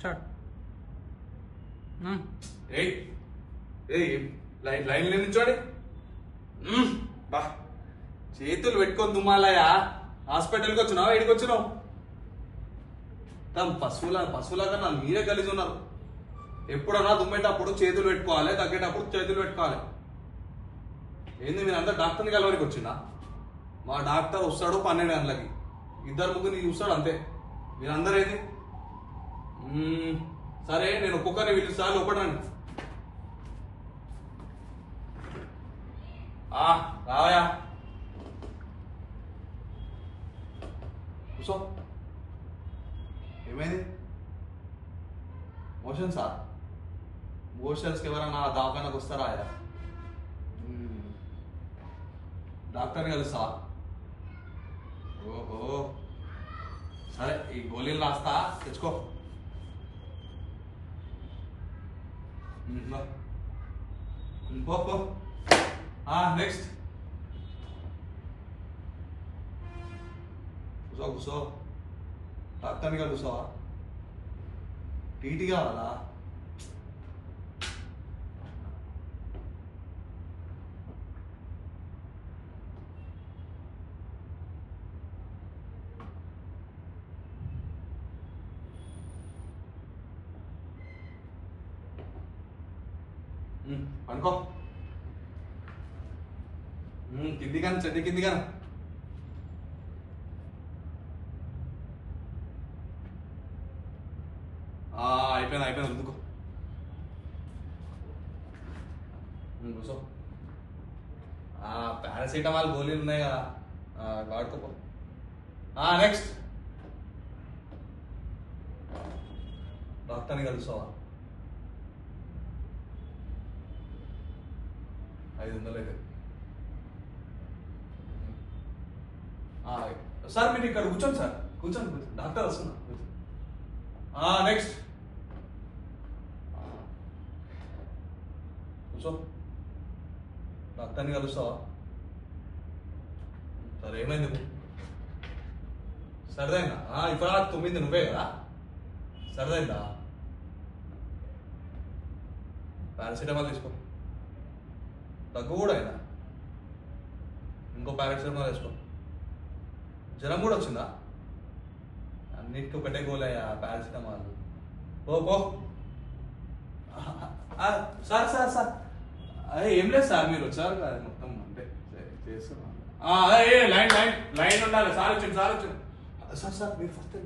Start. ఏయ్ ఏయ్ లైన్లో నిల్చోండి. బా చేతులు పెట్టుకొని దుమ్మాలయా. హాస్పిటల్కి వచ్చినావు, ఏడికి వచ్చినావు? పశువుల కన్నా మీరే కలిసి ఉన్నారు. ఎప్పుడన్నా దుమ్మేటప్పుడు చేతులు పెట్టుకోవాలి, తగ్గేటప్పుడు చేతులు పెట్టుకోవాలి. ఏంది మీరందరూ డాక్టర్ని కలవరికి వచ్చిందా? మా డాక్టర్ వస్తాడు 12 గంటలకి, 2-3 చూస్తాడు అంతే. మీరందరూ ఏంది? సరే నేను ఒక్కొక్కరిని పిలుస్తా, లోపడండి. రావయా, కూసో. ఏమైంది? మోషన్సా? మోషన్స్కి ఎవరన్నా దవాఖానకు వస్తారా? డాక్టర్ని కలుస్తా. ఓహో సరే, ఈ గోళీలు రాస్తా, తెచ్చుకో. నెక్స్ట్ కూసో కూసో. డాక్టర్ని కలుస్తావా? టీటీ కావాలా? అనుకో. కింది కానీ చెడ్డి కింది కానీ. అయిపోయింది అందుకో. కూర్చో. పారాసిటమాల్ గోళీలు ఉన్నాయి కదా, వాడుకోపో. నెక్స్ట్ డాక్టర్ని కలుస్తావా? 500 అయితే. సార్ మీరు ఇక్కడ కూర్చోండి, సార్ కూర్చోండి, డాక్టర్ వస్తున్నా. నెక్స్ట్ కూర్చో. డాక్టర్ని కలుస్తావా? సరే ఏమైంది? సరిదైందా? ఇప్పుడు 9 నువ్వే కదా. సరిదైందా? పారాసిటమాల్ తీసుకో, దగ్గు కూడా అయినా. ఇంకో పారాసిటమాల్ వేసుకో. జ్వరం కూడా వచ్చిందా? అన్నిటికీ ఒకటే గోలయ్యా, పారాసిటమాల్. పో. సార్ సార్ సార్ ఏం లేదు సార్, మీరు వచ్చారు కదా మొత్తం అంటే చేస్తున్నాను. లైన్ ఉండాలి. సార్ వచ్చింది సార్ మీరు ఫస్ట్.